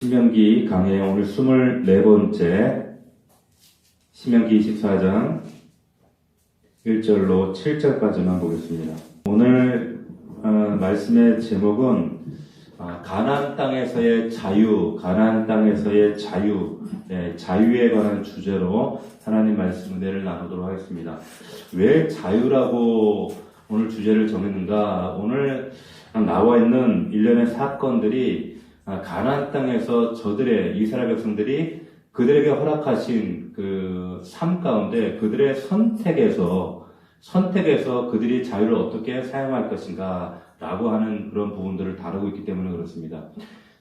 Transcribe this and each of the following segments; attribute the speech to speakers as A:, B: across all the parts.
A: 신명기 강의 오늘 24번째 신명기 24장 1절로 7절까지만 보겠습니다. 오늘 말씀의 제목은 가나안 땅에서의 자유, 가나안 땅에서의 자유, 자유에 관한 주제로 하나님 말씀 은혜를 나누도록 하겠습니다. 왜 자유라고 오늘 주제를 정했는가? 오늘 나와 있는 일련의 사건들이 가나안 땅에서 저들의 이스라엘 백성들이 그들에게 허락하신 그 삶 가운데 그들의 선택에서 그들이 자유를 어떻게 사용할 것인가 라고 하는 그런 부분들을 다루고 있기 때문에 그렇습니다.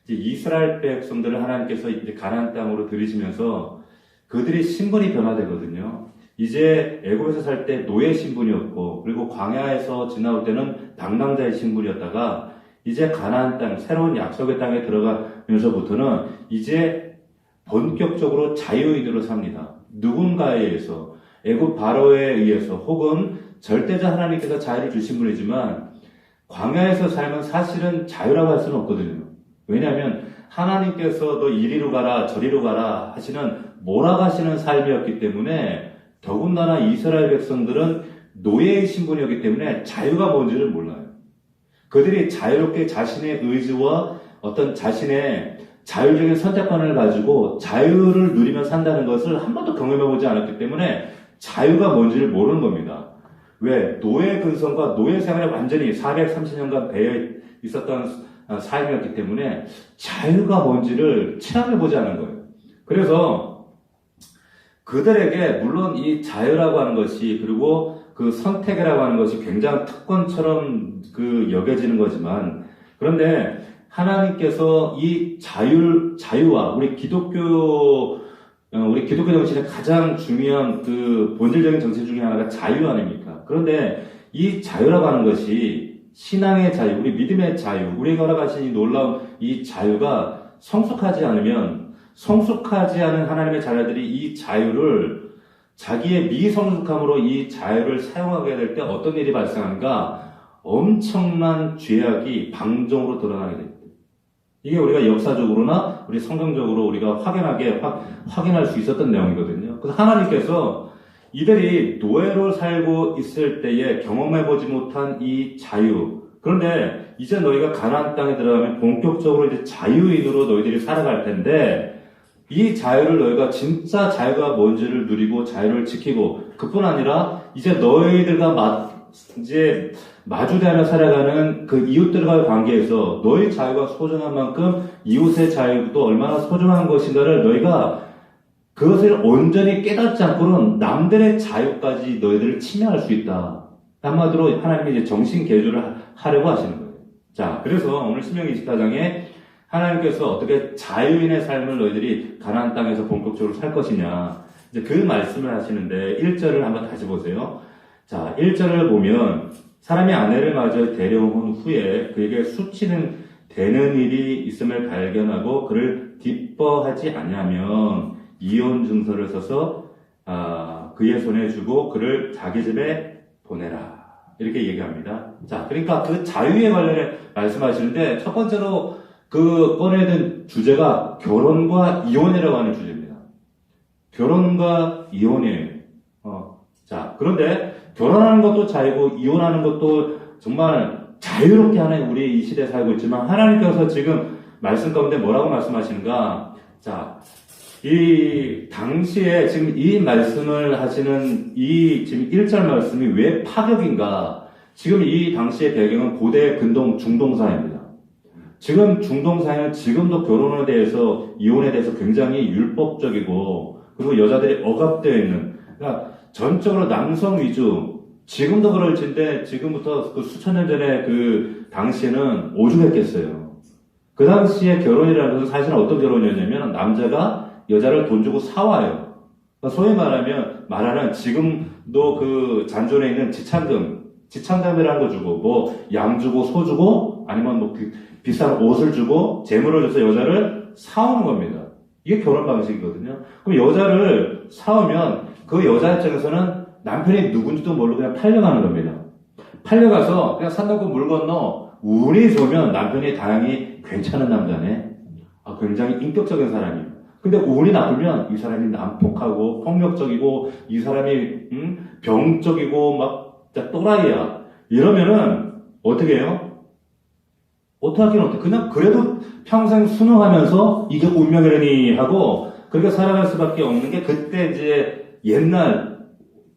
A: 이제 이스라엘 백성들을 하나님께서 이제 가나안 땅으로 들이시면서 그들이 신분이 변화되거든요. 이제 애굽에서 살 때 노예 신분이었고, 그리고 광야에서 지나올 때는 방랑자의 신분이었다가 이제 가나안 땅, 새로운 약속의 땅에 들어가면서부터는 이제 본격적으로 자유인으로 삽니다. 누군가에 의해서, 애굽 바로에 의해서, 혹은 절대자 하나님께서 자유를 주신 분이지만 광야에서 살면 사실은 자유라고 할 수는 없거든요. 왜냐하면 하나님께서 너 이리로 가라 저리로 가라 하시는 몰아가시는 삶이었기 때문에, 더군다나 이스라엘 백성들은 노예의 신분이었기 때문에 자유가 뭔지를 몰라요. 그들이 자유롭게 자신의 의지와 어떤 자신의 자율적인 선택권을 가지고 자유를 누리며 산다는 것을 한 번도 경험해보지 않았기 때문에 자유가 뭔지를 모르는 겁니다. 왜? 노예 근성과 노예 생활에 완전히 430년간 배어 있었던 삶이었기 때문에 자유가 뭔지를 체험해보지 않은 거예요. 그래서 그들에게 물론 이 자유라고 하는 것이, 그리고 그 선택이라고 하는 것이 굉장히 특권처럼 여겨지는 거지만, 그런데 하나님께서 이 자유와 우리 기독교 정신의 가장 중요한 그 본질적인 정신 중에 하나가 자유 아닙니까? 그런데 이 자유라고 하는 것이 신앙의 자유, 우리 믿음의 자유, 우리가 허락하신 이 놀라운 이 자유가 성숙하지 않은 하나님의 자녀들이 이 자유를 자기의 미성숙함으로 이 자유를 사용하게 될 때 어떤 일이 발생하는가? 엄청난 죄악이 방종으로 드러나게 됩니다. 이게 우리가 역사적으로나 우리 성경적으로 우리가 확인할 수 있었던 내용이거든요. 그래서 하나님께서 이들이 노예로 살고 있을 때에 경험해보지 못한 이 자유, 그런데 이제 너희가 가나안 땅에 들어가면 본격적으로 이제 자유인으로 너희들이 살아갈 텐데, 이 자유를 너희가 진짜 자유가 뭔지를 누리고 자유를 지키고, 그뿐 아니라 이제 너희들과 이제 마주대하며 살아가는 그 이웃들과의 관계에서 너희 자유가 소중한 만큼 이웃의 자유도 얼마나 소중한 것인가를 너희가 그것을 온전히 깨닫지 않고는 남들의 자유까지 너희들을 침해할 수 있다. 한마디로 하나님이 이제 정신 개조를 하려고 하시는 거예요. 자, 그래서 오늘 신명기 24장에 하나님께서 어떻게 자유인의 삶을 너희들이 가나안 땅에서 본격적으로 살 것이냐, 이제 그 말씀을 하시는데 1절을 한번 다시 보세요. 자, 1절을 보면 사람이 아내를 마저 데려온 후에 그에게 수치는 되는 일이 있음을 발견하고 그를 기뻐하지 아니하면 이혼 증서를 써서 그의 손에 주고 그를 자기 집에 보내라, 이렇게 얘기합니다. 자, 그러니까 그 자유에 관련해 말씀하시는데 첫 번째로 꺼내든 주제가 결혼과 이혼이라고 하는 주제입니다. 결혼과 이혼이에요. 자, 그런데 결혼하는 것도 자유고 이혼하는 것도 정말 자유롭게 하는 우리 이 시대에 살고 있지만, 하나님께서 지금 말씀 가운데 뭐라고 말씀하시는가? 자, 이 당시에 지금 이 말씀을 하시는 이 지금 1절 말씀이 왜 파격인가? 지금 이 당시의 배경은 고대 중동사입니다. 지금 중동사회는 지금도 결혼에 대해서, 이혼에 대해서 굉장히 율법적이고, 그리고 여자들이 억압되어 있는, 그러니까 전적으로 남성 위주, 지금도 그럴진데 지금부터 그 수천 년 전에 그 당시에는 오죽했겠어요. 그 당시에 결혼이라는 것은 사실은 어떤 결혼이었냐면 남자가 여자를 돈 주고 사와요. 그러니까 소위 말하는 지금도 그 잔존에 있는 지참금이라는 거 주고, 뭐 양 주고 소 주고 아니면 뭐 비싼 옷을 주고 재물을 줘서 여자를 사오는 겁니다. 이게 결혼 방식이거든요. 그럼 여자를 사오면 그 여자 입장에서는 남편이 누군지도 모르고 그냥 팔려가는 겁니다. 팔려가서 그냥 산 넘고 물 건너 운이 좋으면 남편이 다행히 괜찮은 남자네, 굉장히 인격적인 사람이에요. 근데 운이 나쁘면 이 사람이 난폭하고 폭력적이고 이 사람이 병적이고 막 진짜 또라이야. 이러면은 어떻게 해요? 어떻게 하긴 어떻게 그냥 그래도 평생 순응하면서 이게 운명이라니 하고 그렇게 살아갈 수밖에 없는 게 그때 이제 옛날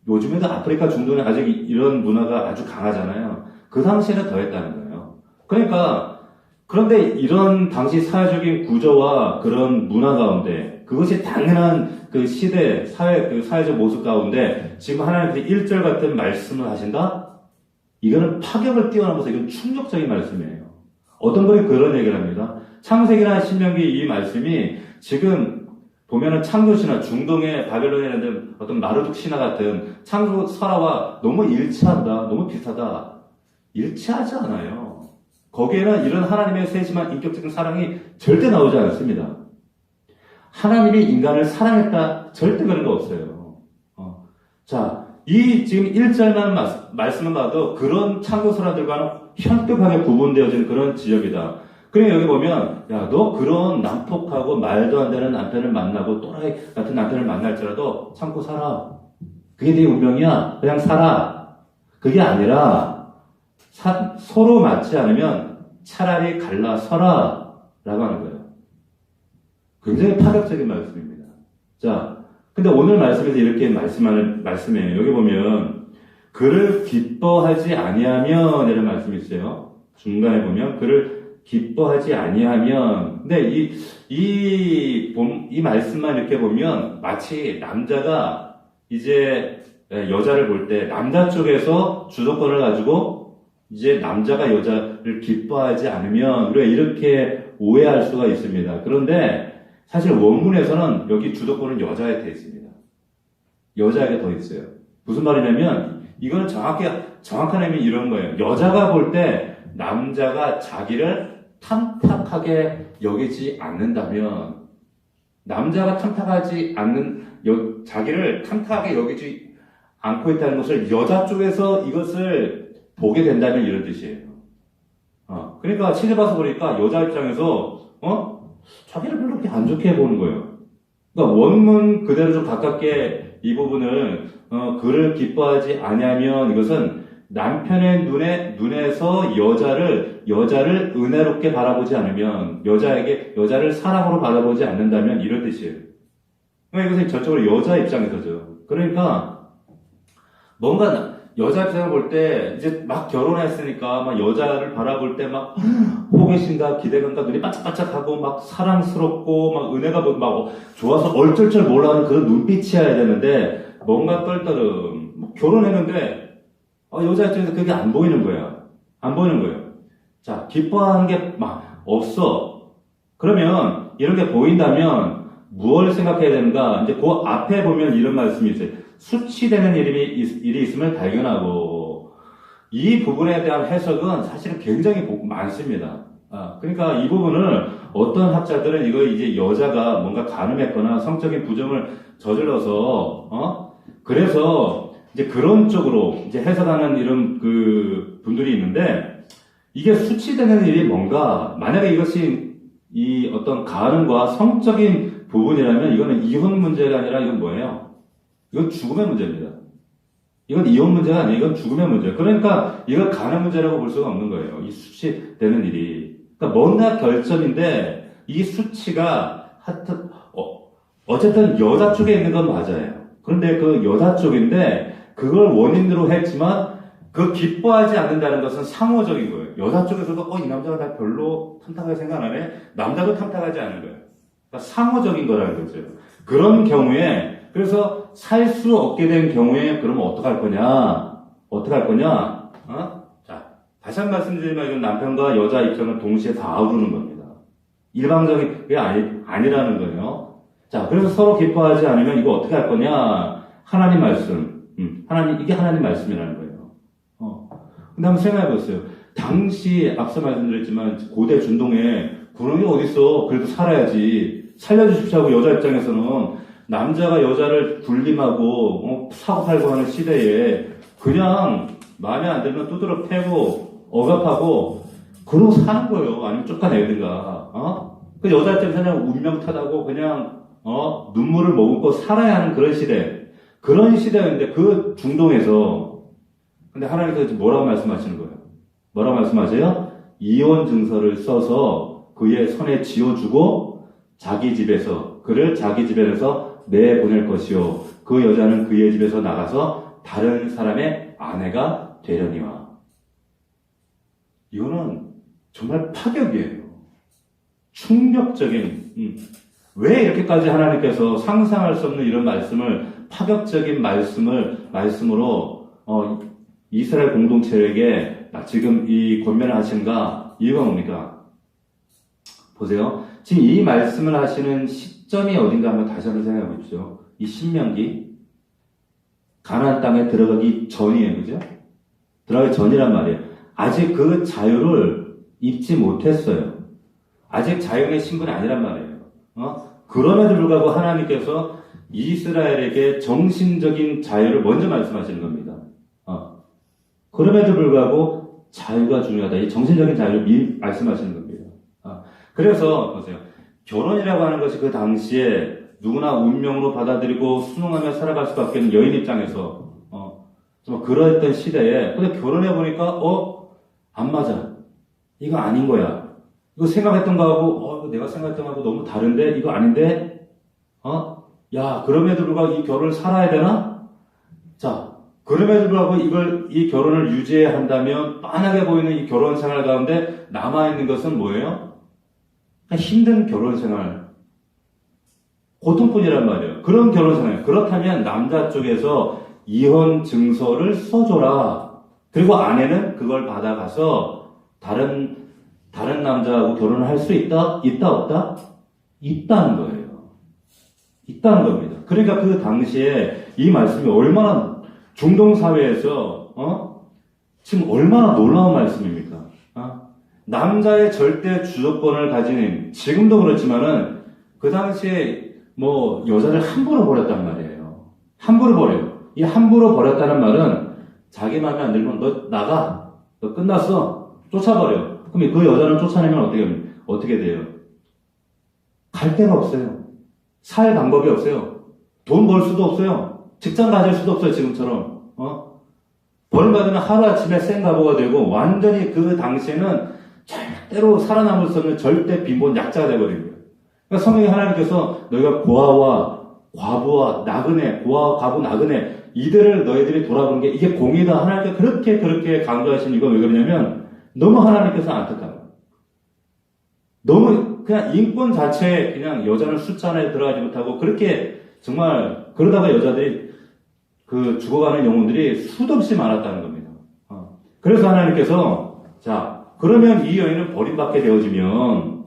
A: 요즘에도 아프리카 중동에 아직 이런 문화가 아주 강하잖아요. 그 당시에는 더했다는 거예요. 그러니까 그런데 이런 당시 사회적인 구조와 그런 문화 가운데 그것이 당연한 그 시대 그 사회적 모습 가운데 지금 하나님께서 1절 같은 말씀을 하신다? 이거는 파격을 뛰어넘어서 이건 충격적인 말씀이에요. 어떤 분이 그런 얘기를 합니다. 창세기나 신명기 이 말씀이 지금 보면은 창조 신화, 중동의 바벨론에 있는 어떤 마르둑 신화 같은 창조 설화와 너무 일치한다, 너무 비슷하다. 일치하지 않아요. 거기에는 이런 하나님의 세심한 인격적인 사랑이 절대 나오지 않습니다. 하나님이 인간을 사랑했다, 절대 그런 거 없어요. 자, 이 지금 1절만 말씀을 봐도 그런 창조 설화들과는 현격하게 구분되어진 그런 지역이다. 그래 여기 보면 야, 너 그런 난폭하고 말도 안 되는 남편을 만나고 또라이 같은 남편을 만날지라도 참고 살아. 그게 네 운명이야. 그냥 살아. 그게 아니라 서로 맞지 않으면 차라리 갈라서라 라고 하는 거예요. 굉장히 파격적인 말씀입니다. 자, 근데 오늘 말씀에서 이렇게 말씀해요. 여기 보면 그를 기뻐하지 아니하면 이런 말씀이 있어요. 중간에 보면 그를 기뻐하지 아니하면 근데 이 말씀만 이렇게 보면 마치 남자가 이제 여자를 볼 때 남자 쪽에서 주도권을 가지고 이제 남자가 여자를 기뻐하지 않으면 우리가 이렇게 오해할 수가 있습니다. 그런데 사실 원문에서는 여기 주도권은 여자에 돼 있습니다. 여자에게 더 있어요. 무슨 말이냐면 이거는 정확한 의미 이런 거예요. 여자가 볼 때 남자가 자기를 탐탁하게 여기지 않는다면 남자가 탐탁하지 않는 자기를 탐탁하게 여기지 않고 있다는 것을 여자 쪽에서 이것을 보게 된다면 이런 뜻이에요. 그러니까 시대 봐서 보니까 여자 입장에서 자기를 별로 그렇게 안 좋게 보는 거예요. 그러니까 원문 그대로 좀 가깝게 이 부분을 그를 기뻐하지 아니하면 이것은 남편의 눈에서 여자를 은혜롭게 바라보지 않으면 여자를 사랑으로 바라보지 않는다면 이런 뜻이에요. 그러니까 이것은 전적으로 여자 입장에서죠. 그러니까 뭔가 여자 입장을 볼 때 이제 막 결혼했으니까 막 여자를 바라볼 때 막 호기심과 기대감과 눈이 반짝반짝하고 막 사랑스럽고 막 은혜가 막 좋아서 얼쩔쩔 몰라하는 그런 눈빛이어야 되는데 뭔가 떨떠름 결혼했는데 여자 입장에서 그게 안 보이는 거야. 안 보이는 거예요. 자, 기뻐하는 게 막 없어. 그러면 이런 게 보인다면 무엇을 생각해야 되는가? 이제 그 앞에 보면 이런 말씀이 있어요. 수치되는 일이 있음을 발견하고 이 부분에 대한 해석은 사실은 굉장히 많습니다. 그러니까 이 부분을 어떤 학자들은 이거 이제 여자가 뭔가 간음했거나 성적인 부정을 저질러서 그래서 이제 그런 쪽으로 이제 해석하는 이런 그 분들이 있는데 이게 수치되는 일이 뭔가 만약에 이것이 이 어떤 간음과 성적인 부분이라면 이거는 이혼 문제가 아니라 이건 뭐예요? 이건 죽음의 문제입니다. 이건 이혼 문제가 아니에요. 이건 죽음의 문제예요. 그러니까 이걸 간음 문제라고 볼 수가 없는 거예요. 이 수치되는 일이. 그러니까 뭔가 결점인데 이 수치가 하여튼 어쨌든 여자 쪽에 있는 건 맞아요. 그런데 그 여자 쪽인데 그걸 원인으로 했지만 그 기뻐하지 않는다는 것은 상호적인 거예요. 여자 쪽에서도 이 남자가 나 별로 탐탁하게 생각 안 하네. 남자도 탐탁하지 않은 거예요. 그러니까 상호적인 거라는 거죠. 그런 경우에 그래서 살 수 없게 된 경우에 그러면 어떡할 거냐? 자, 다시 한 번 말씀드리면 이건 남편과 여자 입장을 동시에 다 아우르는 겁니다. 일방적인 게 아니라는 거예요. 자, 그래서 서로 기뻐하지 않으면 이거 어떻게 할 거냐? 하나님 말씀. 이게 하나님 말씀이라는 거예요. 근데 한번 생각해 보세요. 당시 앞서 말씀드렸지만 고대 중동에 그런 게 어딨어? 그래도 살아야지. 살려주십시오 하고 여자 입장에서는 남자가 여자를 굴림하고 사고팔고 하는 시대에 그냥 마음에 안 들면 두드러 패고 억압하고 그러고 사는 거예요. 아니면 쫓아내든가. 그 여자한테 그냥 운명타다고 그냥, 눈물을 머금고 살아야 하는 그런 시대였는데 그 중동에서, 근데 하나님께서 뭐라고 말씀하시는 거예요? 뭐라고 말씀하세요? 이혼 증서를 써서 그의 손에 쥐어주고 그를 자기 집에서 내보낼 것이요. 그 여자는 그의 집에서 나가서 다른 사람의 아내가 되려니와. 이거는 정말 파격이에요. 충격적인, 왜 이렇게까지 하나님께서 상상할 수 없는 이런 파격적인 말씀으로, 이스라엘 공동체에게 지금 이 권면을 하신가? 이유가 뭡니까? 보세요. 지금 이 말씀을 하시는 시점이 어딘가 한번 다시 한번 생각해 보십시오. 이 신명기, 가나안 땅에 들어가기 전이에요. 그죠? 들어가기 전이란 말이에요. 아직 그 자유를 입지 못했어요. 아직 자유의 신분이 아니란 말이에요. 그럼에도 불구하고 하나님께서 이스라엘에게 정신적인 자유를 먼저 말씀하시는 겁니다. 그럼에도 불구하고 자유가 중요하다. 이 정신적인 자유를 말씀하시는 겁니다. 그래서 보세요. 결혼이라고 하는 것이 그 당시에 누구나 운명으로 받아들이고 순응하며 살아갈 수밖에 없는 여인 입장에서 좀 그러했던 시대에 근데 결혼해 보니까 안 맞아. 이거 아닌 거야. 이거 생각했던 거하고 이거 내가 생각했던 거하고 너무 다른데 이거 아닌데 야 그럼에도 불구하고 이 결혼을 살아야 되나? 자 그럼에도 불구하고 이 결혼을 유지해야 한다면 빤하게 보이는 이 결혼 생활 가운데 남아있는 것은 뭐예요? 힘든 결혼 생활. 고통뿐이란 말이에요. 그런 결혼 생활. 그렇다면 남자 쪽에서 이혼 증서를 써줘라. 그리고 아내는 그걸 받아가서 다른 남자하고 결혼을 할 수 있다? 없다? 있다는 거예요. 있다는 겁니다. 그러니까 그 당시에 이 말씀이 얼마나 중동 사회에서 지금 얼마나 놀라운 말씀입니까? 남자의 절대 주도권을 가지는 지금도 그렇지만은 그 당시에 여자를 함부로 버렸단 말이에요. 함부로 버려요. 이 함부로 버렸다는 말은 자기 마음에 안 들면 너 나가. 너 끝났어. 쫓아버려. 그럼 그 여자를 쫓아내면 어떻게 돼요? 갈 데가 없어요. 살 방법이 없어요. 돈 벌 수도 없어요. 직장 가질 수도 없어요. 지금처럼. 버림받으면 하루아침에 생가보가 되고 완전히 그 당시에는 절대로 살아남을 수 없는 절대 빈곤 약자가 되어버린 거예요. 그러니까 성경에 하나님께서 너희가 고아와 과부와 나그네, 고아와 과부 나그네 이들을 너희들이 돌아보는 게 이게 공의다. 하나님께서 그렇게 강조하신 이유가 왜 그러냐면 너무 하나님께서 안타까워요. 너무 그냥 인권 자체에 그냥 여자는 숫자 안에 들어가지 못하고 그렇게 정말 그러다가 여자들이 죽어가는 영혼들이 수도 없이 많았다는 겁니다. 그래서 하나님께서 그러면 이 여인은 버림받게 되어지면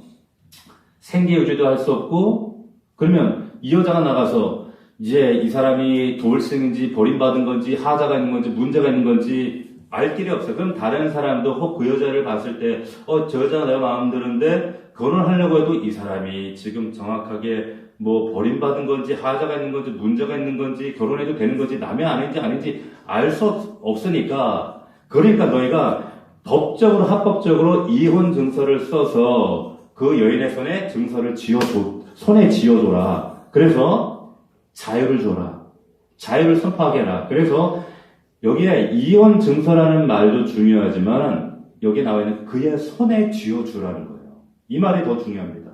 A: 생계유지도 할 수 없고 그러면 이 여자가 나가서 이제 이 사람이 돌싱인지 버림받은 건지 하자가 있는 건지 문제가 있는 건지 알 길이 없어요. 그럼 다른 사람도 혹 그 여자를 봤을 때 저 여자가 내가 마음 드는데 결혼을 하려고 해도 이 사람이 지금 정확하게 버림받은 건지 하자가 있는 건지 문제가 있는 건지 결혼해도 되는 건지 남의 아닌지 알 수 없으니까 그러니까 너희가 법적으로 합법적으로 이혼 증서를 써서 그 여인의 손에 쥐어줘라. 그래서 자유를 줘라. 자유를 선포하게 해라. 그래서 여기에 이혼 증서라는 말도 중요하지만 여기에 나와 있는 그의 손에 쥐어주라는 거예요. 이 말이 더 중요합니다.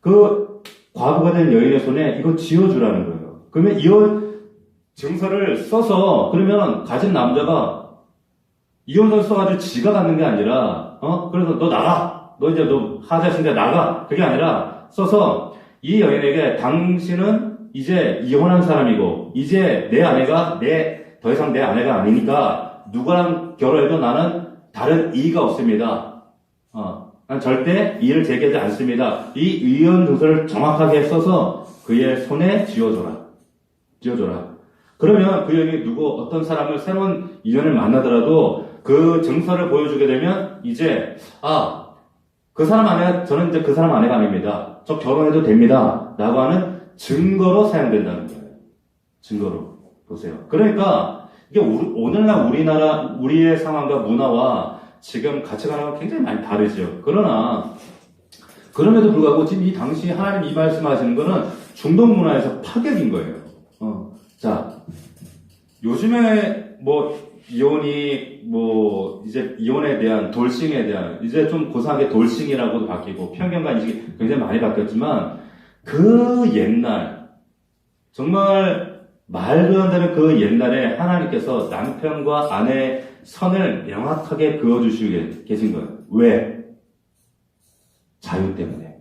A: 그 과부가 된 여인의 손에 이거 쥐어주라는 거예요. 그러면 이혼 증서를 써서 그러면 가진 남자가 이혼서를 써가지고 지가 갖는 게 아니라, 그래서 너 나가! 너 하자신데 나가! 그게 아니라, 써서 이 여인에게 당신은 이제 이혼한 사람이고, 이제 내 아내가 더 이상 내 아내가 아니니까, 누구랑 결혼해도 나는 다른 이의가 없습니다. 난 절대 이의를 제기하지 않습니다. 이 이혼 증서를 정확하게 써서 그의 손에 쥐어줘라. 그러면 그 여인이 어떤 사람을 새로운 인연을 만나더라도 그 증서를 보여주게 되면 이제 그 사람 아내가 저는 이제 그 사람 아내가 아닙니다. 저 결혼해도 됩니다. 라고 하는 증거로 사용된다는 거예요. 증거로 보세요. 그러니까 이게 오늘날 우리의 상황과 문화와 지금 가치관과 굉장히 많이 다르죠. 그러나 그럼에도 불구하고 지금 이 당시 하나님 이 말씀하시는 거는 중동 문화에서 파격인 거예요. 자, 요즘에 뭐 이혼이 뭐 이제 이혼에 대한 돌싱에 대한 이제 좀 고상하게 돌싱이라고도 바뀌고 편견과 인식이 굉장히 많이 바뀌었지만 그 옛날 정말 말도 안 되는 그 옛날에 하나님께서 남편과 아내의 선을 명확하게 그어주시고 계신 거예요. 왜? 자유 때문에.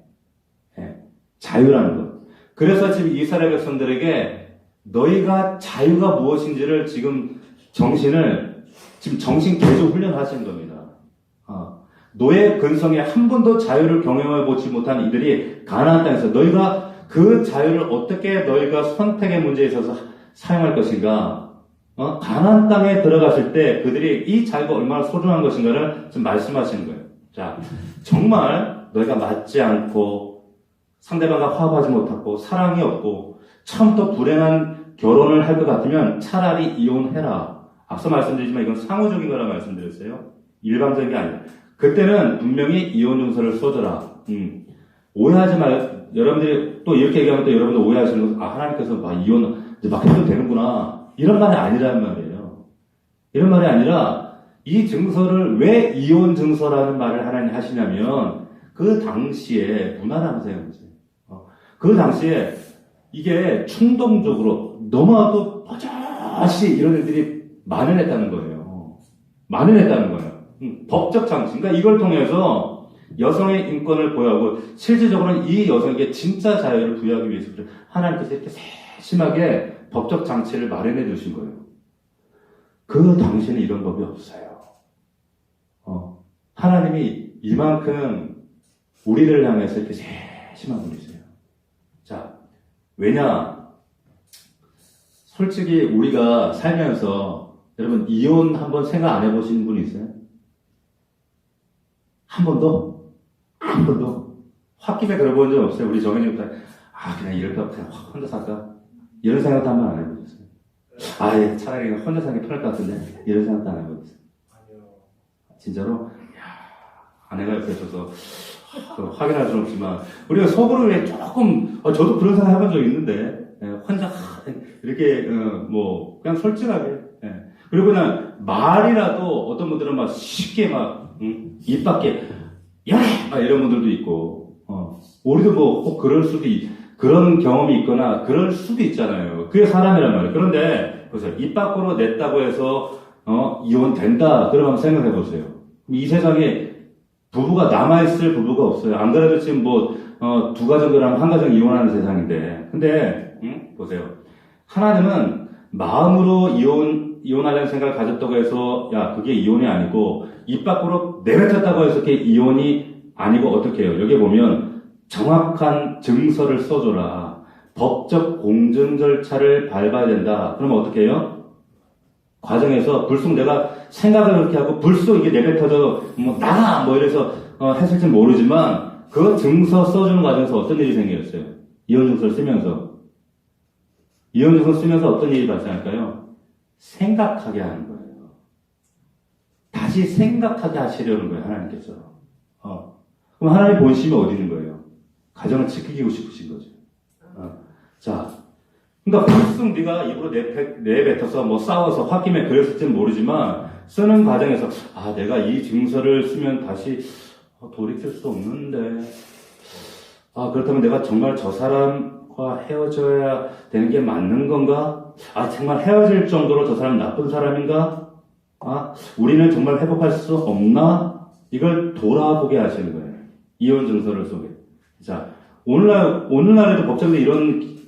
A: 자유라는 것. 그래서 지금 이스라엘 백성들에게 너희가 자유가 무엇인지를 지금 정신 개조 훈련하시는 겁니다. 노예 근성에 한 번도 자유를 경험해 보지 못한 이들이 가나안 땅에서 너희가 그 자유를 어떻게 너희가 선택의 문제에 있어서 사용할 것인가? 가나안 땅에 들어갔을 때 그들이 이 자유가 얼마나 소중한 것인가를 지금 말씀하시는 거예요. 자, 정말 너희가 맞지 않고 상대방과 화합하지 못하고 사랑이 없고 처음부터 불행한 결혼을 할 것 같으면 차라리 이혼해라. 앞서 말씀드리지만 이건 상호적인 거라 말씀드렸어요. 일방적인 게 아니라. 그때는 분명히 이혼 증서를 써줘라. 오해하지 말, 여러분들이 또 이렇게 얘기하면 또 여러분들 오해하시는 거, 하나님께서 이혼 이제 막 해도 되는구나. 이런 말이 아니라는 말이에요. 이런 말이 아니라 이 증서를 왜 이혼 증서라는 말을 하나님 하시냐면 그 당시에 문화라면서요. 그 당시에 이게 충동적으로 너무나도 버젓이 이런 애들이 만연했다는 거예요. 만연했다는 거예요. 법적 장치. 그러니까 이걸 통해서 여성의 인권을 보유하고 실질적으로는 이 여성에게 진짜 자유를 부여하기 위해서 하나님께서 이렇게 세심하게 법적 장치를 마련해 두신 거예요. 그 당시에는 이런 법이 없어요. 하나님이 이만큼 우리를 향해서 이렇게 세심한 분이세요. 자, 왜냐? 솔직히 우리가 살면서 여러분 이혼 한번 생각 안 해보시는 분 있어요? 한 번도? 한 번도? 홧김에 들어본 적 없어요? 우리 정현이부터 그냥 이럴 거 그냥 혼자 살까? 이런 생각도 한 번 안 해보셨어요? 예, 차라리 혼자 사는 게 편할 것 같은데 이런 생각도 안 해보셨어요? 진짜로? 아내가 옆에 있어서 확인할 수는 없지만 우리가 속으로 조금 저도 그런 생각 해본 적 있는데 혼자 이렇게 그냥 솔직하게 그리고 그냥 말이라도 어떤 분들은 막 쉽게 입 밖에 막 이런 분들도 있고 우리도 꼭 그럴 수도 그런 경험이 있거나 그럴 수도 있잖아요. 그게 사람이란 말이에요. 그런데 보세요. 입 밖으로 냈다고 해서 이혼된다 그러면 생각해 보세요. 이 세상에 부부가 남아있을 부부가 없어요. 안 그래도 지금 두 가정 그러면 한 가정 이혼하는 세상인데. 근데, 보세요. 하나님은 마음으로 이혼하려는 생각을 가졌다고 해서, 그게 이혼이 아니고, 입 밖으로 내뱉었다고 해서 그게 이혼이 아니고 어떻게 해요? 여기 보면, 정확한 증서를 써줘라. 법적 공증 절차를 밟아야 된다. 그러면 어떻게 해요? 과정에서 불쑥 내가 생각을 그렇게 하고 불쑥 이게 내뱉어져 나가 이래서 했을지 모르지만 그 증서 써주는 과정에서 어떤 일이 생겼어요? 이혼 증서를 쓰면서 어떤 일이 발생할까요? 생각하게 하는 거예요. 다시 생각하게 하시려는 거예요, 하나님께서. 그럼 하나님의 본심이 어디 있는 거예요? 가정을 지키고 싶으신 거죠. 자, 그러니까 불쑥 네가 입으로 내뱉어서 싸워서 홧김에 그랬을지는 모르지만 쓰는 과정에서 내가 이 증서를 쓰면 다시 돌이킬 수 없는데 그렇다면 내가 정말 저 사람과 헤어져야 되는 게 맞는 건가? 정말 헤어질 정도로 저 사람 나쁜 사람인가? 우리는 정말 회복할 수 없나? 이걸 돌아보게 하시는 거예요. 이혼 증서를 속에. 자, 오늘날에도 법정에 이런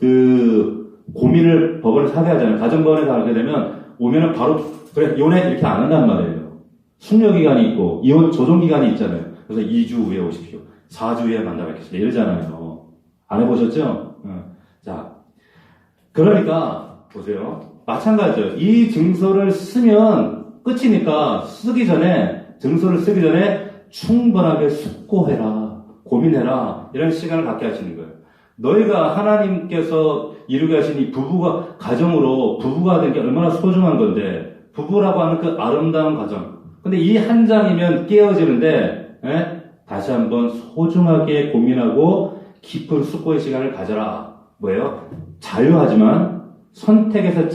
A: 고민을 법원에서 하게 하잖아요. 가정법원에 가게 되면 오면은 바로 그래 이혼해 이렇게 안 한단 말이에요. 숙려기간이 있고 이혼 조정기간이 있잖아요. 그래서 2주 후에 오십시오. 4주 후에 만나 뵙겠습니다. 이러잖아요. 안 해보셨죠? 자, 그러니까 보세요. 마찬가지죠. 이 증서를 쓰면 끝이니까 증서를 쓰기 전에 충분하게 숙고해라. 고민해라. 이런 시간을 갖게 하시는 거예요. 너희가 하나님께서 이루게 하신 이 부부가 된 게 얼마나 소중한 건데, 부부라고 하는 그 아름다운 가정. 근데 이 한 장이면 깨어지는데, 다시 한번 소중하게 고민하고 깊은 숙고의 시간을 가져라. 뭐예요? 자유하지만, 선택에서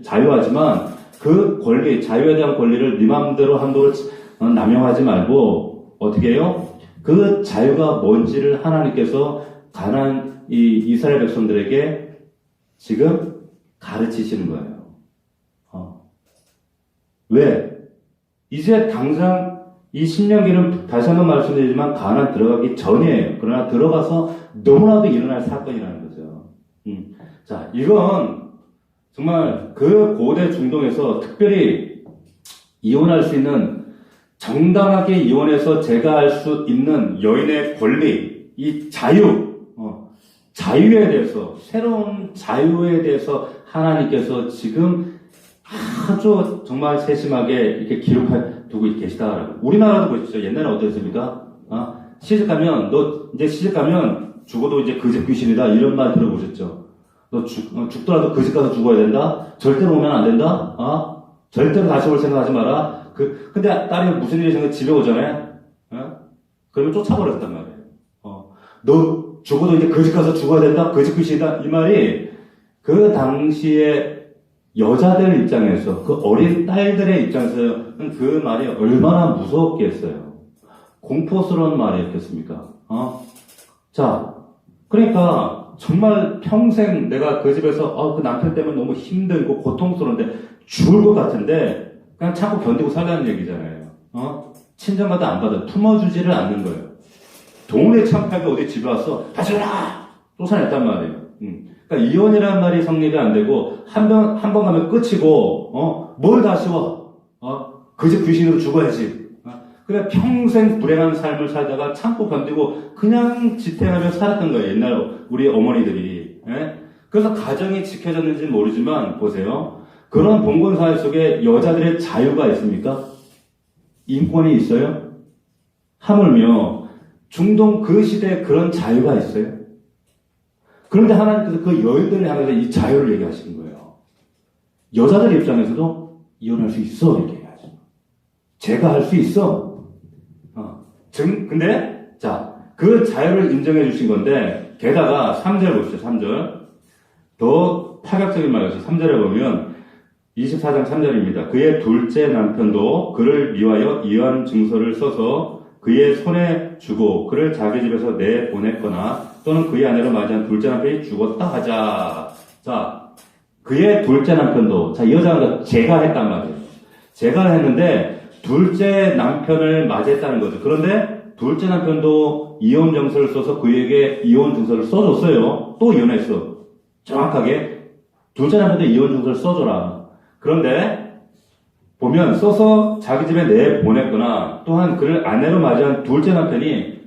A: 자유하지만, 그 권리, 자유에 대한 권리를 네 맘대로 함부로 남용하지 말고, 어떻게 해요? 그 자유가 뭔지를 하나님께서 가나안 이스라엘 백성들에게 지금 가르치시는 거예요. 왜? 이제 당장 이 신명기는 다시 한번 말씀드리지만 가나안 들어가기 전이에요. 그러나 들어가서 너무나도 일어날 사건이라는 거죠. 자, 이건 정말 그 고대 중동에서 특별히 이혼할 수 있는, 정당하게 이혼해서 제거할 수 있는 여인의 권리, 이 자유에 대해서, 새로운 자유에 대해서 하나님께서 지금 아주 정말 세심하게 이렇게 기록해 두고 계시다라고. 우리나라도 보십시오. 옛날에 어땠습니까? 시집가면, 너 이제 시집가면 죽어도 이제 그 집 귀신이다. 이런 말 들어보셨죠? 너 죽더라도 그 집 가서 죽어야 된다? 절대로 오면 안 된다? 절대로 다시 올 생각하지 마라. 근데 딸이 무슨 일이 생겨 집에 오잖아요? 그러면 쫓아버렸단 말이에요. 너 죽어도 이제 그 집 가서 죽어야 된다? 그 집 귀신이다? 이 말이 그 당시에 여자들 입장에서, 그 어린 딸들의 입장에서는 그 말이 얼마나 무서웠겠어요. 공포스러운 말이었겠습니까? 자, 그러니까 정말 평생 내가 그 집에서 그 남편 때문에 너무 힘들고 고통스러운데 죽을 것 같은데 그냥 참고 견디고 살라는 얘기잖아요. 친정가도 안 받아. 품어주지를 않는 거예요. 동네 창피하게 어디 집에 와서 다시 오라! 쫓아냈단 말이에요. 그러니까 이혼이라는 말이 성립이 안 되고 한 번 가면 끝이고 뭘 다시 와? 그 집 귀신으로 죽어야지. 그래 평생 불행한 삶을 살다가 참고 견디고 그냥 지탱하며 살았던 거예요. 옛날 우리 어머니들이. 그래서 가정이 지켜졌는지는 모르지만 보세요. 그런 봉건사회 속에 여자들의 자유가 있습니까? 인권이 있어요? 하물며 중동 그 시대에 그런 자유가 있어요? 그런데 하나님께서 그 여인들을 향해서 이 자유를 얘기하시는 거예요. 여자들 입장에서도 이혼할 수 있어 이렇게 얘기하죠. 제가 할 수 있어. 근데 자, 그 자유를 인정해 주신 건데 게다가 3절 보시죠. 3절 더 파격적인 말이죠. 3절에 보면 24장 3절입니다. 그의 둘째 남편도 그를 미워하여 이혼 증서를 써서 그의 손에 주고 그를 자기 집에서 내보냈거나 또는 그의 아내로 맞이한 둘째 남편이 죽었다 하자. 자, 그의 둘째 남편도, 자, 이 여자가 제가 했단 말이에요. 제가 했는데 둘째 남편을 맞이했다는 거죠. 그런데 둘째 남편도 이혼 증서를 써서 그에게 이혼 증서를 써줬어요. 또 이혼했어. 정확하게 둘째 남편도 이혼 증서를 써줘라. 그런데 보면 써서 자기 집에 내보냈거나 또한 그를 아내로 맞이한 둘째 남편이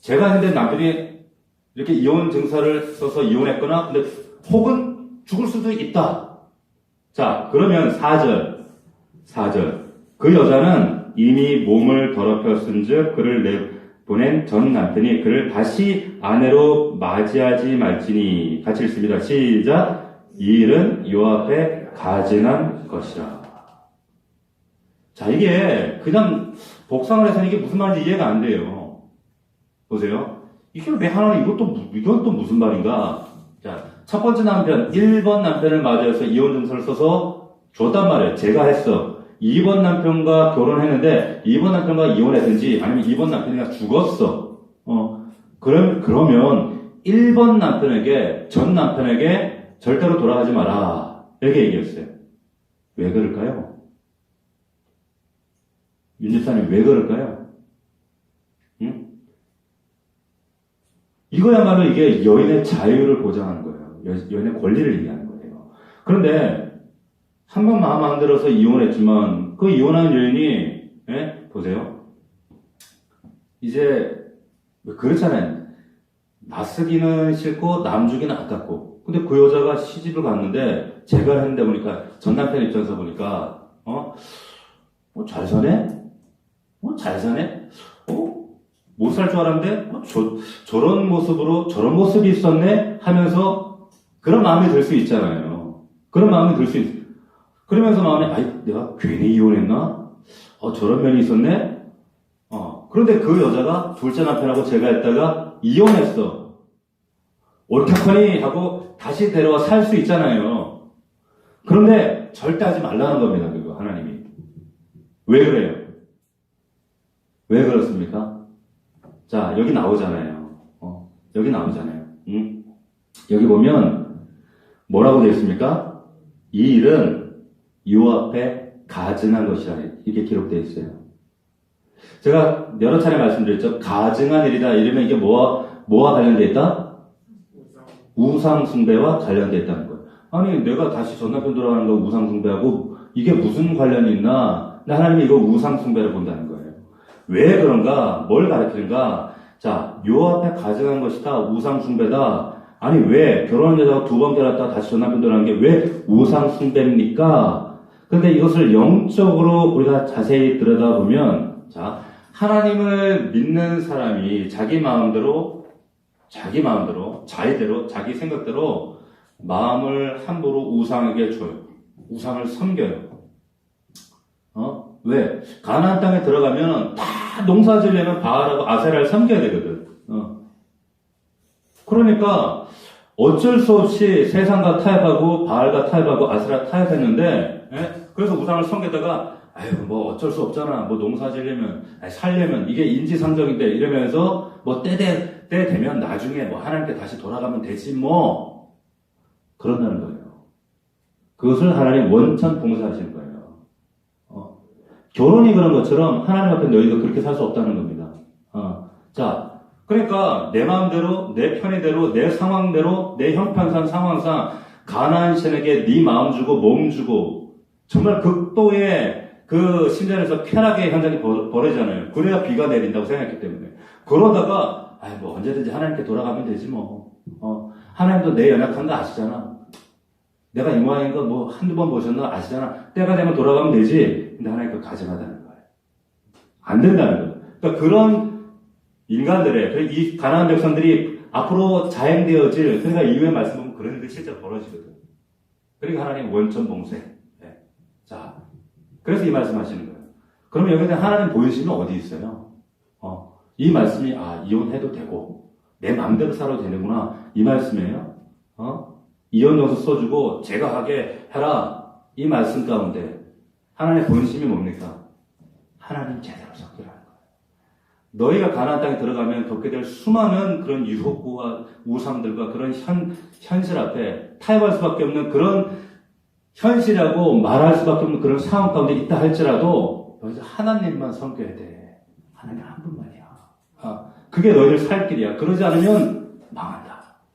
A: 제가 했는데 남편이 이렇게 이혼 증서를 써서 이혼했거나 근데 혹은 죽을 수도 있다. 자, 그러면 4절 그 여자는 이미 몸을 더럽혔은 즉 그를 내보낸 전 남편이 그를 다시 아내로 맞이하지 말지니 같이 읽습니다. 시작. 이 일은 여호와 앞에 가증한 것이라. 자, 이게 그냥 복상을 해서는 이게 무슨 말인지 이해가 안 돼요. 보세요. 이게 왜 하나는 이건 또 무슨 말인가? 자, 첫 번째 남편, 1번 남편을 맞이해서 이혼 증서를 써서 줬단 말이에요. 제가 했어. 2번 남편과 결혼했는데 2번 남편과 이혼했든지 아니면 2번 남편이 죽었어. 그러면 1번 남편에게, 전 남편에게 절대로 돌아가지 마라. 이렇게 얘기했어요. 왜 그럴까요? 윤집사님 왜 그럴까요? 응? 이거야말로 이게 여인의 자유를 보장하는 거예요. 여인의 권리를 얘기하는 거예요. 그런데 한 번 마음 안 들어서 이혼했지만 그 이혼한 여인이 보세요. 이제 그렇잖아요. 낯쓰기는 싫고 남 주기는 아깝고 근데 그 여자가 시집을 갔는데 재가를 했는데 보니까 전 남편 입장에서 보니까 잘 사네? 잘 사네? 못 살 줄 알았는데 저런 모습으로 저런 모습이 있었네? 하면서 그런 마음이 들 수 있잖아요. 그런 마음이 들 수 있어요. 그러면서 마음에 내가 괜히 이혼했나? 저런 면이 있었네? 그런데 그 여자가 둘째 남편하고 제가했다가 이혼했어. 어떡하니 하고 다시 데려와 살 수 있잖아요. 그런데 절대 하지 말라는 겁니다. 그거 하나님이. 왜 그래요? 왜 그렇습니까? 자, 여기 나오잖아요. 여기 나오잖아요. 응? 여기 보면 뭐라고 되어 있습니까? 이 일은 요 앞에 가증한 것이라 이렇게 기록되어 있어요. 제가 여러 차례 말씀드렸죠. 가증한 일이다 이러면 이게 뭐와 관련되어 있다? 우상 숭배와 관련되어 있다는 거예요. 아니 내가 다시 전 남편 돌아가는 거 우상 숭배하고 이게 무슨 관련이 있나? 근데 하나님이 이거 우상 숭배를 본다는 거예요. 왜 그런가? 뭘 가르치는가? 자, 요 앞에 가증한 것이다. 우상 숭배다. 아니 왜 결혼한 여자가 두 번 결혼했다가 다시 전 남편 돌아가는 게 왜 우상 숭배입니까? 그런데 이것을 영적으로 우리가 자세히 들여다보면 자, 하나님을 믿는 사람이 자기 마음대로, 자의대로, 자기 생각대로 마음을 함부로 우상에게 줘요. 우상을 섬겨요. 왜? 가나안 땅에 들어가면 다 농사 지으려면 바알하고 아세라를 섬겨야 되거든. 그러니까 어쩔 수 없이 세상과 타협하고 바알과 타협하고 아세라 타협했는데, 그래서 우상을 섬기다가 아유 뭐 어쩔 수 없잖아. 뭐 농사 지으려면 살려면 이게 인지상정인데 이러면서 뭐 때 되면 나중에 뭐 하나님께 다시 돌아가면 되지 뭐 그런다는 거예요. 그것을 하나님 원천 봉사하시는 거예요. 결혼이 그런 것처럼 하나님 앞에 너희가 그렇게 살 수 없다는 겁니다. 자, 그러니까 내 마음대로, 내 편의대로, 내 상황대로, 내 형편상 상황상 가나안 신에게 네 마음 주고 몸 주고 정말 극도의 그 신전에서 쾌락의 현장이 벌어지잖아요. 그래야 비가 내린다고 생각했기 때문에. 그러다가 뭐 언제든지 하나님께 돌아가면 되지 뭐. 하나님도 내 연약한 거 아시잖아. 내가 이 모양인 거 뭐 한두 번 보셨나 아시잖아. 때가 되면 돌아가면 되지. 근데 하나님 그거 가증하다는 거예요. 안 된다는 거예요. 그러니까 그런 인간들의, 이 가나안 백성들이 앞으로 자행되어질, 그러니까 이후에 말씀 보면 그런 일들이 실제 벌어지거든. 그러니까 하나님 원천 봉쇄. 네. 자, 그래서 이 말씀 하시는 거예요. 그러면 여기서 하나님 보이시면 어디 있어요? 이 말씀이, 이혼해도 되고, 내 마음대로 살아도 되는구나. 이 말씀이에요. 이혼여서 써주고, 제가 하게 해라. 이 말씀 가운데, 하나님의 본심이 뭡니까? 하나님 제대로 섬기라는 거예요. 너희가 가나안 땅에 들어가면 겪게 될 수많은 그런 유혹과 우상들과 그런 현실 앞에 타협할 수밖에 없는 그런 현실이라고 말할 수밖에 없는 그런 상황 가운데 있다 할지라도 너희들 하나님만 섬겨야 돼. 하나님 한 분만이야. 그게 너희들 살 길이야. 그러지 않으면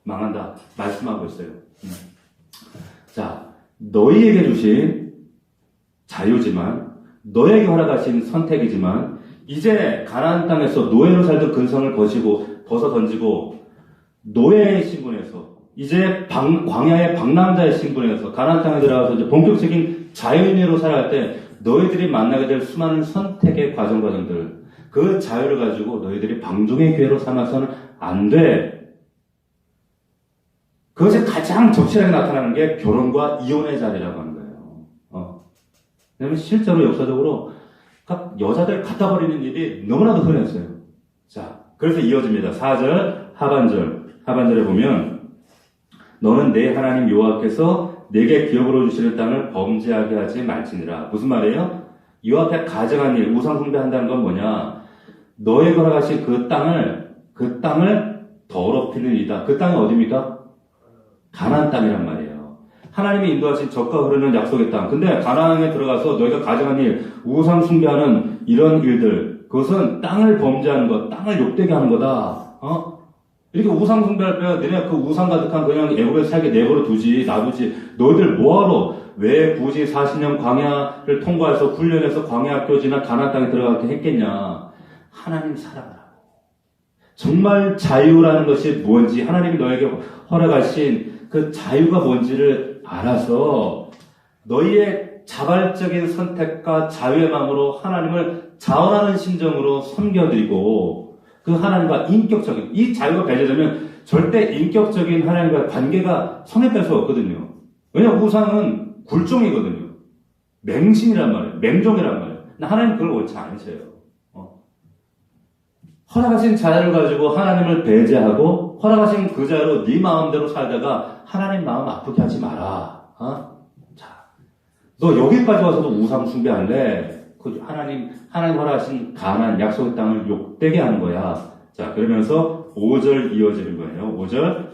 A: 망한다. 말씀하고 있어요. 자, 너희에게 주신 자유지만, 너에게 허락하신 선택이지만, 이제 가나안 땅에서 노예로 살던 근성을 벗어 던지고, 노예의 신분에서, 이제 광야의 방랑자의 신분에서 가나안 땅에 들어가서 이제 본격적인 자유인으로 살아갈 때, 너희들이 만나게 될 수많은 선택의 과정들, 그 자유를 가지고 너희들이 방종의 기회로 삼아서는 안 돼. 그것이 가장 적실하게 나타나는 게 결혼과 이혼의 자리라고 하는 거예요. 왜냐면 실제로 역사적으로 여자들 갖다 버리는 일이 너무나도 흔했어요. 자, 그래서 이어집니다. 4절 하반절에 보면 너는 내 하나님 여호와께서 내게 기업으로 주시는 땅을 범죄하게 하지 말지니라. 무슨 말이에요? 이 앞에 가증한 일, 우상 숭배한다는 건 뭐냐? 너에게 허락하신 그 땅을 더럽히는 일이다. 그 땅이 어디입니까? 가나안 땅이란 말이에요. 하나님이 인도하신 젖과 흐르는 약속의 땅. 근데 가나안에 들어가서 너희가 가증한 일, 우상 숭배하는 이런 일들, 그것은 땅을 범죄하는 것, 땅을 욕되게 하는 거다. 이렇게 우상 숭배할 때야 너네 그 우상 가득한 그냥 애굽에서 살게 내버려 놔두지. 너희들 뭐하러 왜 굳이 40년 광야를 통과해서 훈련해서 광야 학교지나 가나안 땅에 들어가게 했겠냐. 하나님 사랑하라고. 정말 자유라는 것이 뭔지, 하나님이 너에게 허락하신 그 자유가 뭔지를 알아서 너희의 자발적인 선택과 자유의 마음으로 하나님을 자원하는 심정으로 섬겨드리고 그 하나님과 인격적인, 이 자유가 배제되면 절대 인격적인 하나님과의 관계가 성립될 수가 없거든요. 왜냐하면 우상은 굴종이거든요. 맹신이란 말이에요. 맹종이란 말이에요. 하나님 그걸 원치 않으세요. 허락하신 자유를 가지고 하나님을 배제하고 허락하신 그 자유로 네 마음대로 살다가 하나님 마음 아프게 하지 마라. 자, 너 여기까지 와서도 우상 숭배할래? 그 하나님 허락하신 가나안 약속의 땅을 욕되게 하는 거야. 자, 그러면서 5절 이어지는 거예요. 5절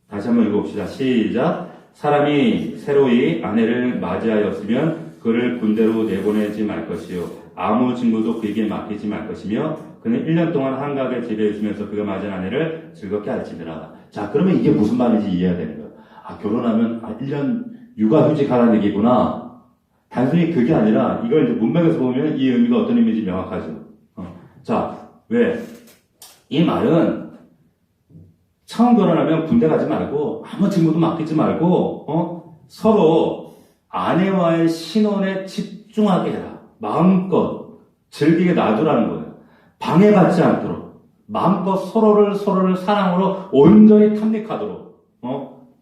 A: 다시 한번 읽어봅시다. 시작. 사람이 새로이 아내를 맞이하였으면 그를 군대로 내보내지 말 것이요 아무 직무도 그에게 맡기지 말 것이며 그는 1년 동안 한가하게 집에 있으면서 그가 맞은 아내를 즐겁게 할지니라. 자, 그러면 이게 무슨 말인지 이해해야 되는 거예요. 그결혼하면 1년 육아휴직 하라는 얘기구나. 단순히 그게 아니라 이걸 이제 문맥에서 보면 이 의미가 어떤 의미인지 명확하죠. 자, 왜? 이 말은 처음 결혼하면 군대 가지 말고 아무 직무도 맡기지 말고 서로 아내와의 신혼에 집중하게 해라. 마음껏 즐기게 놔두라는 거예요. 방해받지 않도록 마음껏 서로를 사랑으로 온전히 탐닉하도록.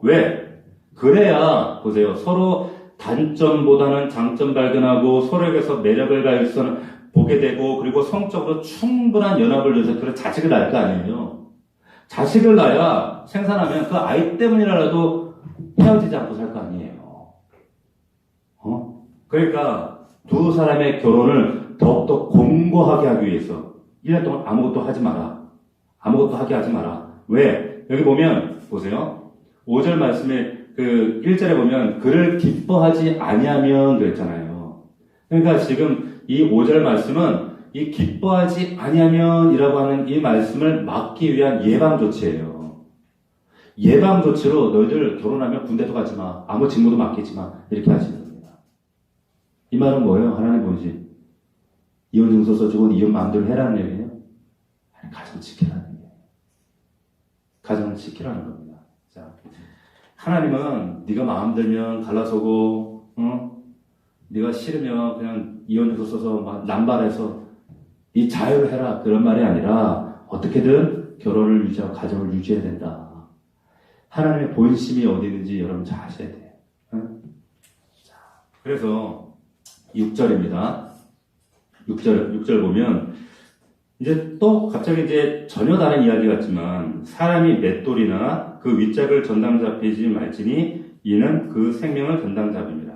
A: 왜? 그래야 보세요. 서로 단점보다는 장점 발견하고 서로에게서 매력을 발견 보게 되고 그리고 성적으로 충분한 연합을 위해서 그런 자식을 낳을 거 아니에요. 자식을 낳아야 생산하면 그 아이 때문이라도 헤어지지 않고 살 거 아니에요. 그러니까 두 사람의 결혼을 더욱더 공고하게 하기 위해서 1년 동안 아무것도 하지 마라. 아무것도 하게 하지 마라. 왜? 여기 보면 보세요. 5절 말씀에 그 1절에 보면 그를 기뻐하지 아니하면 그랬잖아요. 그러니까 지금 이 5절 말씀은 이 기뻐하지 아니하면이라고 하는 이 말씀을 막기 위한 예방조치예요. 예방조치로 너희들 결혼하면 군대도 가지 마. 아무 직무도 맡기지 마. 이렇게 하시는 겁니다. 이 말은 뭐예요? 하나님 보지. 이혼 증서 써주고 이혼 마음대로 해라는 얘기예요? 아니, 가정 지키라는 얘기예요. 가정을 지키라는 겁니다. 자, 하나님은 네가 마음 들면 갈라서고 네가 싫으면 그냥 이혼 증서 써서 막 남발해서 이 자유를 해라. 그런 말이 아니라 어떻게든 결혼을 유지하고 가정을 유지해야 된다. 하나님의 본심이 어디 있는지 여러분 잘 아셔야 돼요. 자, 그래서 6절입니다. 6절 보면 이제 또 갑자기 이제 전혀 다른 이야기 같지만 사람이 맷돌이나 그 윗짝을 전당 잡히지 말지니 이는 그 생명을 전당 잡입니다.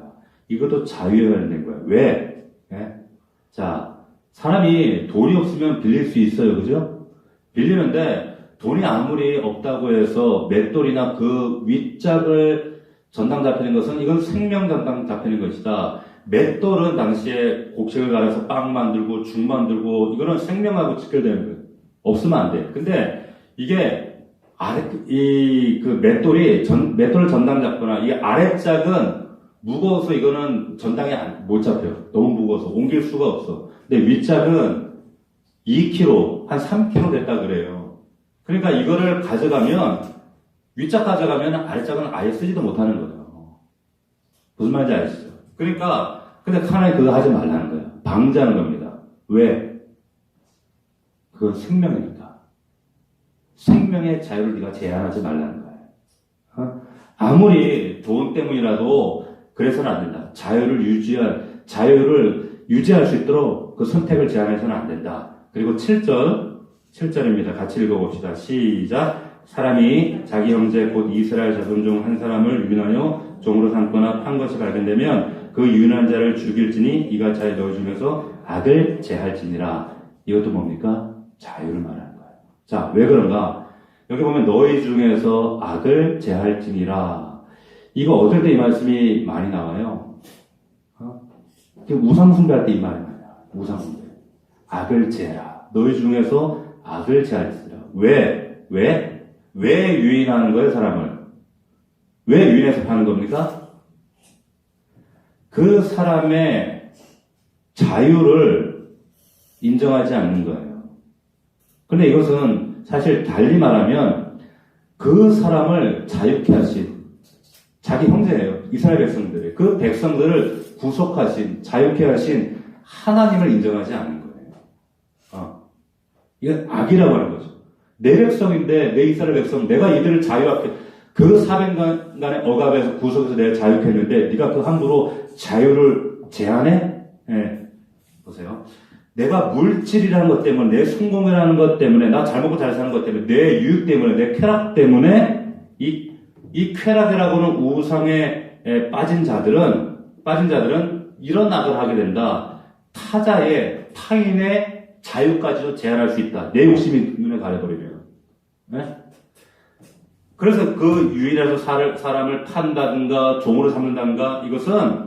A: 이것도 자유에 관련된 거예요. 왜? 네? 자, 사람이 돈이 없으면 빌릴 수 있어요. 그죠? 빌리는데 돈이 아무리 없다고 해서 맷돌이나 그 윗짝을 전당 잡히는 것은 이건 생명 전당 잡히는 것이다. 맷돌은 당시에 곡식을 갈아서 빵 만들고 죽 만들고 이거는 생명하고 직결되는 거예요. 없으면 안 돼. 근데 이게 그 맷돌을 전당 잡거나 이 아랫짝은 무거워서 이거는 전당에 못 잡혀요. 너무 무거워서 옮길 수가 없어. 근데 윗짝은 2kg, 한 3kg 됐다 그래요. 그러니까 이거를 가져가면 윗짝 가져가면 아랫짝은 아예 쓰지도 못하는 거예요. 무슨 말인지 아시죠? 그러니까 근데 하나님 그거 하지 말라는 거예요. 방지하는 겁니다. 왜? 그건 생명이니까. 생명의 자유를 네가 제한하지 말라는 거예요. 아무리 돈 때문이라도 그래서는 안 된다. 자유를 유지할 수 있도록 그 선택을 제한해서는 안 된다. 그리고 7절입니다. 같이 읽어봅시다. 시작. 사람이 자기 형제 곧 이스라엘 자손 중 한 사람을 유인하여 종으로 삼거나 판 것이 발견되면 그 유인한 자를 죽일지니 이가 자의 너희 중에서 악을 제할지니라. 이것도 뭡니까? 자유를 말하는 거예요. 자, 왜 그런가? 여기 보면 너희 중에서 악을 제할지니라. 이거 어떨 때 이 말씀이 많이 나와요? 우상숭배할 때 이 말이 많이 나와요. 우상숭배. 악을 제해라. 너희 중에서 악을 제할지니라. 왜 유인하는 거예요, 사람을? 왜 유인해서 파는 겁니까? 그 사람의 자유를 인정하지 않는 거예요. 근데 이것은 사실 달리 말하면 그 사람을 자유케 하신 자기 형제예요. 이스라엘 백성들이. 그 백성들을 구속하신, 자유케 하신 하나님을 인정하지 않는 거예요. 이건 악이라고 하는 거죠. 내 백성인데, 내 이스라엘 백성, 내가 이들을 자유하게, 그 400년간의 억압에서 구속해서 내가 자유케 했는데, 네가 그 함부로 자유를 제한해? 네. 보세요. 내가 물질이라는 것 때문에, 내 성공이라는 것 때문에, 나 잘 먹고 잘 사는 것 때문에, 내 유익 때문에, 내 쾌락 때문에, 이 쾌락이라고는 우상에 빠진 자들은 이런 악을 하게 된다. 타인의 자유까지도 제한할 수 있다. 내 욕심이 눈에 가려버리면. 네? 그래서 그 유일해서 사람을 판다든가, 종으로 삼는다든가, 이것은,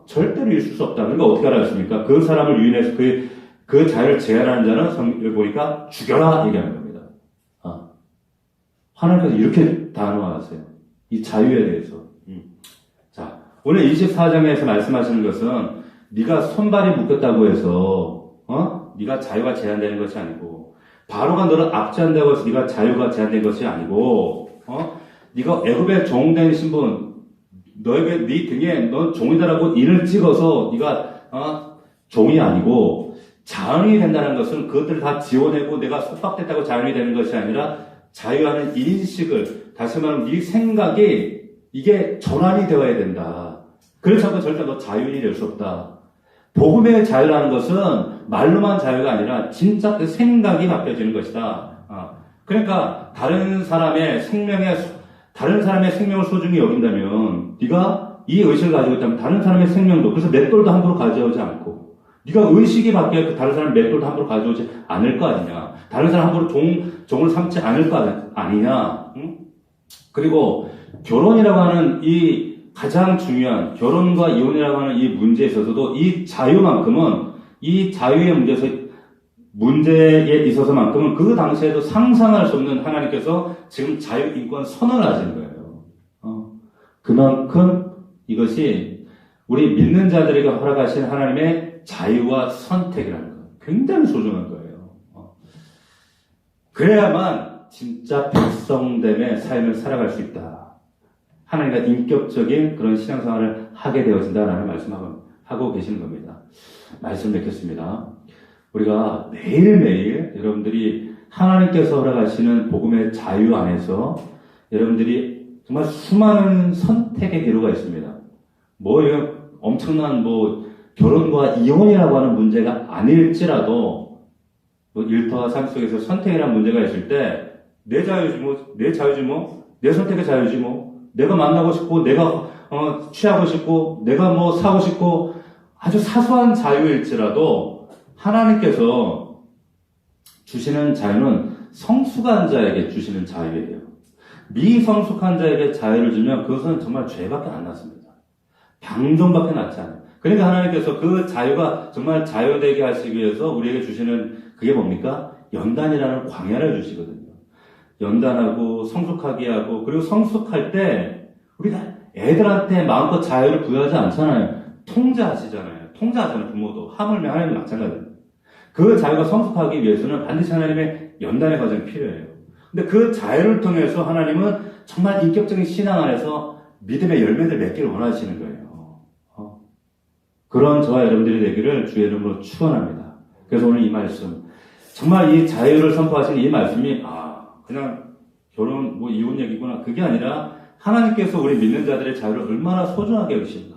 A: 절대로 있을 수 없다. 그러니까 어떻게 알았습니까? 그 사람을 유인해서 그 자유를 제한하는 자는 성경을 보니까 죽여라! 얘기하는 겁니다. 하나님께서 이렇게 단호하세요. 이 자유에 대해서. 자, 오늘 24장에서 말씀하시는 것은 네가 손발이 묶였다고 해서 네가 자유가 제한되는 것이 아니고 바로가 너를 압제한다고 해서 네가 자유가 제한된 것이 아니고 네가 애굽의 종된 신분 너에게 네 등에 넌 종이다라고 인을 찍어서 네가 종이 아니고 자연이 된다는 것은 그것들을 다 지워내고 내가 속박됐다고 자연이 되는 것이 아니라 자유하는 인식을 다시 말하면 네 생각이 이게 전환이 되어야 된다. 그렇지 않고 절대 너 자유인이 될 수 없다. 복음의 자유라는 것은 말로만 자유가 아니라 진짜 그 생각이 바뀌어지는 것이다. 그러니까 다른 사람의 생명을 소중히 여긴다면 네가 이 의식을 가지고 있다면 다른 사람의 생명도 그래서 맷돌도 함부로 가져오지 않고 네가 의식이 바뀌어 다른 사람 맷돌도 함부로 가져오지 않을 거 아니냐. 다른 사람 함부로 종을 삼지 않을 거 아니냐. 응? 그리고 결혼이라고 하는 이 가장 중요한 결혼과 이혼이라고 하는 이 문제에 있어서도 이 자유만큼은 이 자유의 문제에 있어서만큼은 그 당시에도 상상할 수 없는 하나님께서 지금 자유인권 선언을 하시는 거예요. 그만큼 이것이 우리 믿는 자들에게 허락하신 하나님의 자유와 선택이라는 거 굉장히 소중한 거예요. 그래야만 진짜 백성됨의 삶을 살아갈 수 있다. 하나님과 인격적인 그런 신앙생활을 하게 되어진다라는 말씀하고 계시는 겁니다. 말씀 뵙겠습니다. 우리가 매일매일 여러분들이 하나님께서 허락하시는 복음의 자유 안에서 여러분들이 정말 수많은 선택의 기로가 있습니다. 엄청난 결혼과 이혼이라고 하는 문제가 아닐지라도 일터와 삶 속에서 선택이라는 문제가 있을 때 내 자유지 내 선택의 자유지 내가 만나고 싶고 내가 취하고 싶고 내가 사고 싶고 아주 사소한 자유일지라도 하나님께서 주시는 자유는 성숙한 자에게 주시는 자유예요. 미성숙한 자에게 자유를 주면 그것은 정말 죄밖에 안 났습니다. 방종밖에 났지 않아요. 그러니까 하나님께서 그 자유가 정말 자유되게 하시기 위해서 우리에게 주시는 그게 뭡니까? 연단이라는 광야를 주시거든요. 연단하고 성숙하게 하고 그리고 성숙할 때 우리가 애들한테 마음껏 자유를 부여하지 않잖아요. 통제하잖아요. 부모도. 하물며 하나님은 마찬가지예요. 그 자유가 성숙하기 위해서는 반드시 하나님의 연단의 과정이 필요해요. 근데 그 자유를 통해서 하나님은 정말 인격적인 신앙 안에서 믿음의 열매를 맺기를 원하시는 거예요. 그런 저와 여러분들이 되기를 주의 이름으로 축원합니다. 그래서 오늘 이 말씀 정말 이 자유를 선포하신 이 말씀이 그냥 결혼 이혼 얘기구나 그게 아니라 하나님께서 우리 믿는 자들의 자유를 얼마나 소중하게 여기신가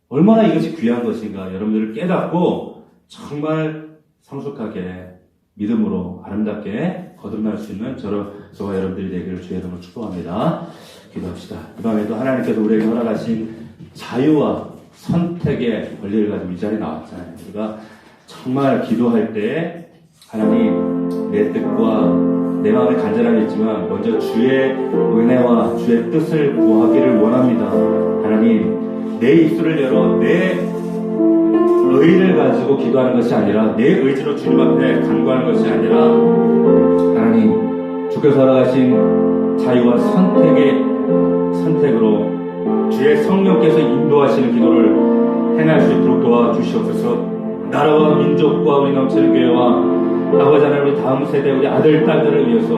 A: 얼마나 이것이 귀한 것인가 여러분들을 깨닫고 정말 성숙하게 믿음으로 아름답게 거듭날 수 있는 저와 여러분들이 되기를 주의 이름으로 축복합니다. 기도합시다. 이 밤에도 하나님께서 우리에게 허락하신 자유와 선택의 권리를 가지고 이 자리에 나왔잖아요. 우리가 정말 기도할 때 하나님 내 뜻과 내 마음의 간절함이 있지만 먼저 주의 은혜와 주의 뜻을 구하기를 원합니다. 하나님 내 입술을 열어 내 의를 가지고 기도하는 것이 아니라 내 의지로 주님 앞에 간구하는 것이 아니라 하나님 주께서 허락하신 자유와 선택으로 주의 성령께서 인도하시는 기도를 행할 수 있도록 도와주시옵소서. 나라와 민족과 우리 넘치는 교회와 아버지 하나님 우리 다음 세대 우리 아들 딸들을 위해서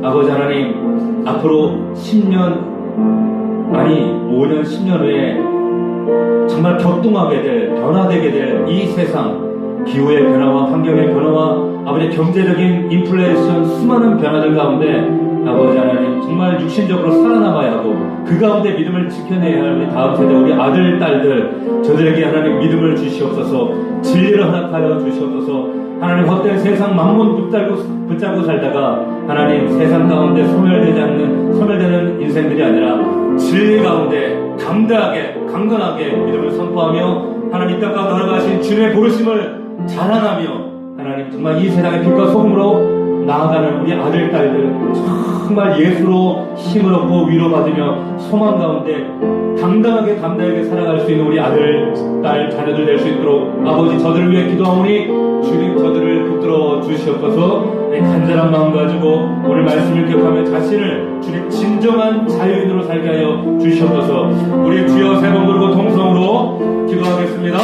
A: 아버지 하나님 앞으로 10년 아니 5년 10년 후에 정말 격동하게 변화되게 될 이 세상 기후의 변화와 환경의 변화와 아버지 경제적인 인플레이션 수많은 변화들 가운데 아버지 하나님 정말 육신적으로 살아남아야 하고 그 가운데 믿음을 지켜내야 할 우리 다음 세대 우리 아들 딸들 저들에게 하나님 믿음을 주시옵소서.
B: 진리를 허락하여 주시옵소서. 하나님 헛된 세상 만문 붙잡고 살다가 하나님 세상 가운데 소멸되는 인생들이 아니라 진리 가운데 담대하게 강건하게 믿음을 선포하며 하나님 이 땅 가운데 허락하신 주님의 부르심을 자랑하며 하나님 정말 이 세상의 빛과 소금으로 나아가는 우리 아들 딸들 정말 예수로 힘을 얻고 위로받으며 소망 가운데 담대하게 살아갈 수 있는 우리 아들 딸 자녀들 될 수 있도록 아버지 저들을 위해 기도하오니 주님 저들을 붙들어 주시옵소서. 간절한 마음 가지고 오늘 말씀을 기억하며 자신을 주님 진정한 자유인으로 살게 하여 주시옵소서. 우리 주여 세 번 부르고 통성으로 기도하겠습니다.